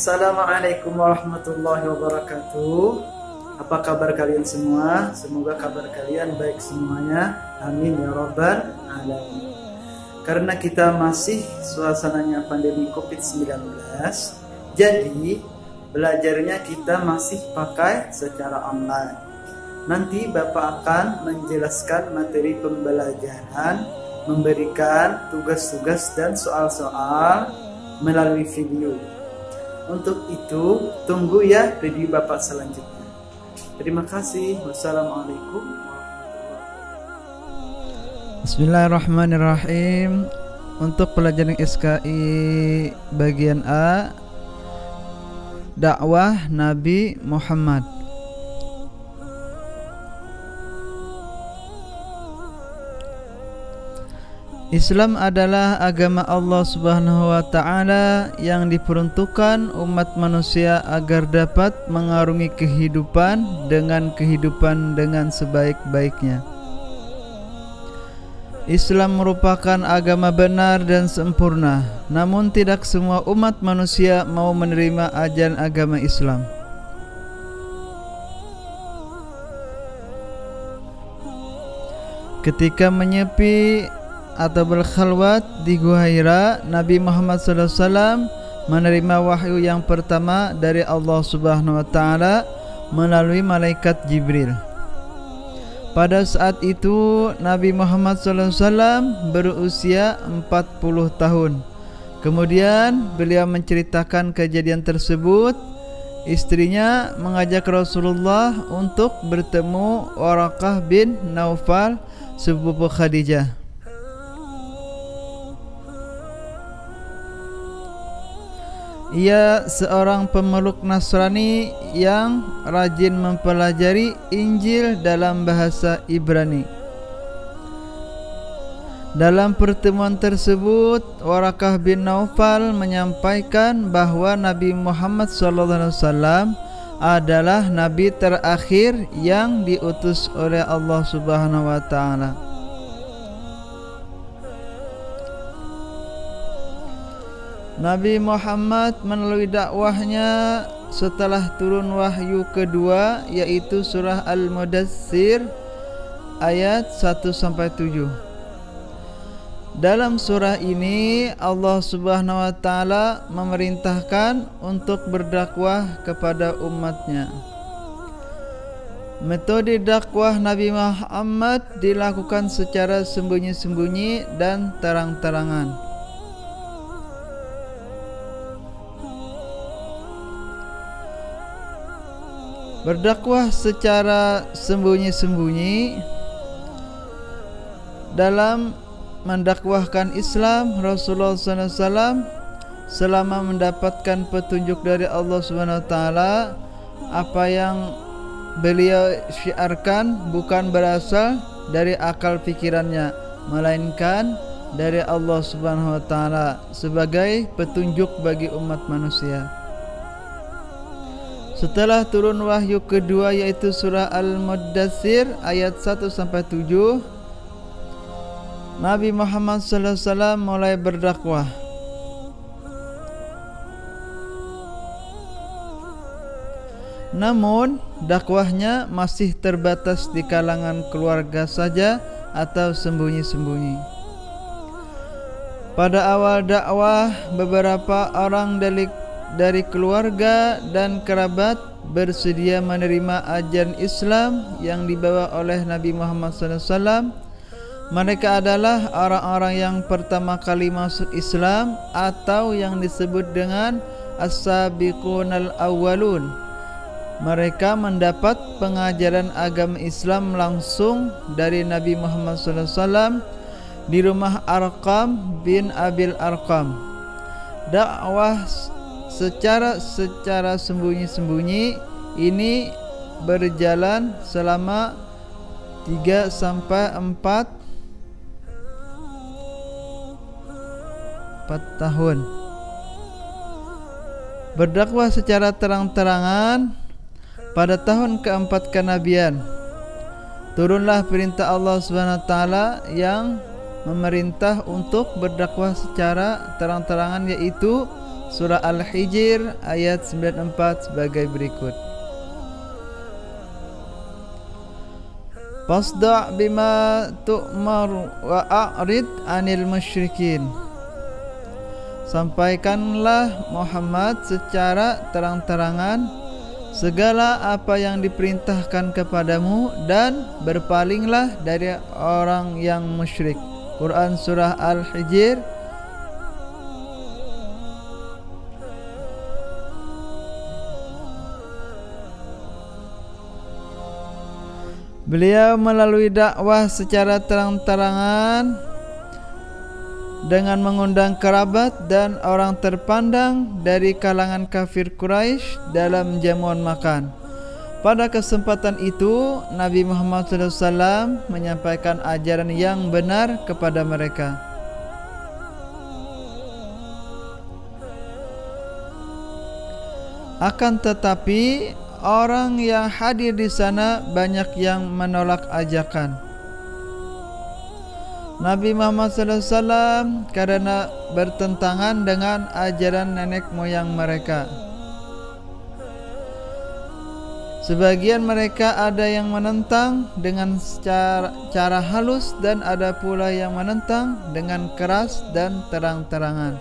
Assalamualaikum warahmatullahi wabarakatuh. Apa kabar kalian semua? Semoga kabar kalian baik semuanya. Amin ya rabbal alamin. Karena kita masih suasananya pandemi COVID-19, jadi belajarnya kita masih pakai secara online. Nanti Bapak akan menjelaskan materi pembelajaran, memberikan tugas-tugas dan soal-soal melalui video. Untuk itu, tunggu ya video Bapak selanjutnya. Terima kasih. Wassalamualaikum warahmatullahi wabarakatuh. Bismillahirrahmanirrahim. Untuk pelajaran SKI bagian A, dakwah Nabi Muhammad. Islam adalah agama Allah Subhanahu wa taala yang diperuntukkan umat manusia agar dapat mengarungi kehidupan dengan sebaik-baiknya. Islam merupakan agama benar dan sempurna, namun tidak semua umat manusia mau menerima ajaran agama Islam. Ketika menyepi atau berkhalwat di Gua Hira, Nabi Muhammad SAW menerima wahyu yang pertama dari Allah Subhanahu wa taala melalui malaikat Jibril. Pada saat itu Nabi Muhammad SAW berusia 40 tahun. Kemudian beliau menceritakan kejadian tersebut. Istrinya mengajak Rasulullah untuk bertemu Waraqah bin Naufal, sepupu Khadijah. Ia seorang pemeluk Nasrani yang rajin mempelajari Injil dalam bahasa Ibrani. Dalam pertemuan tersebut, Waraqah bin Naufal menyampaikan bahwa Nabi Muhammad SAW adalah nabi terakhir yang diutus oleh Allah Subhanahu wa taala. Nabi Muhammad melalui dakwahnya setelah turun wahyu kedua, yaitu surah Al-Mudaththir ayat 1-7. Dalam surah ini Allah Subhanahu wa taala memerintahkan untuk berdakwah kepada umatnya. Metode dakwah Nabi Muhammad dilakukan secara sembunyi-sembunyi dan terang-terangan. Berdakwah secara sembunyi-sembunyi dalam mendakwahkan Islam, Rasulullah SAW selama mendapatkan petunjuk dari Allah Subhanahu wa taala, apa yang beliau syiarkan bukan berasal dari akal pikirannya, melainkan dari Allah Subhanahu wa taala sebagai petunjuk bagi umat manusia. Setelah turun wahyu kedua, yaitu surah Al-Mudaththir ayat 1-7, Nabi Muhammad SAW mulai berdakwah. Namun dakwahnya masih terbatas di kalangan keluarga saja atau sembunyi-sembunyi. Pada awal dakwah, beberapa orang dari keluarga dan kerabat bersedia menerima ajaran Islam yang dibawa oleh Nabi Muhammad SAW. Mereka adalah orang-orang yang pertama kali masuk Islam atau yang disebut dengan As-Sabiqunal Awwalun. Mereka mendapat pengajaran agama Islam langsung dari Nabi Muhammad SAW di rumah Arqam bin Abil Arqam. Dakwah secara sembunyi-sembunyi ini berjalan selama 3-4 tahun. Berdakwah secara terang-terangan. Pada tahun keempat kenabian, turunlah perintah Allah Subhanahu wa taala yang memerintah untuk berdakwah secara terang-terangan, yaitu surah Al-Hijr ayat 94 sebagai berikut. Fasda' bima tu'mar wa a'rid 'anil musyrikin. Sampaikanlah Muhammad secara terang-terangan segala apa yang diperintahkan kepadamu dan berpalinglah dari orang yang musyrik. Quran surah Al-Hijr Beliau melalui dakwah secara terang-terangan dengan mengundang kerabat dan orang terpandang dari kalangan kafir Quraisy dalam jamuan makan. Pada kesempatan itu, Nabi Muhammad SAW menyampaikan ajaran yang benar kepada mereka. Akan tetapi, orang yang hadir di sana banyak yang menolak ajakan Nabi Muhammad SAW karena bertentangan dengan ajaran nenek moyang mereka. Sebagian mereka ada yang menentang dengan cara halus dan ada pula yang menentang dengan keras dan terang-terangan.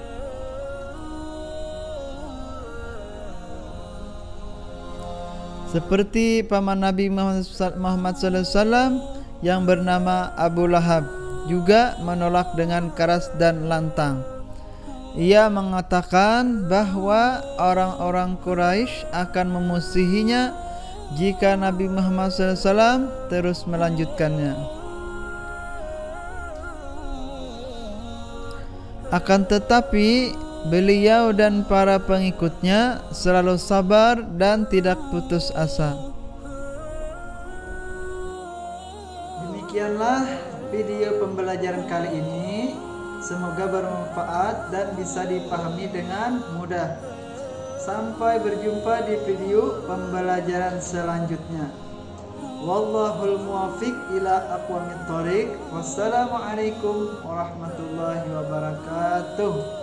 Seperti paman Nabi Muhammad SAW yang bernama Abu Lahab juga menolak dengan keras dan lantang. Ia mengatakan bahwa orang-orang Quraisy akan memusuhinya jika Nabi Muhammad SAW terus melanjutkannya. Akan tetapi beliau dan para pengikutnya selalu sabar dan tidak putus asa. Demikianlah video pembelajaran kali ini. Semoga bermanfaat dan bisa dipahami dengan mudah. Sampai berjumpa di video pembelajaran selanjutnya. Wallahul muwaffiq ila aqwamit thoriq. Wassalamualaikum warahmatullahi wabarakatuh.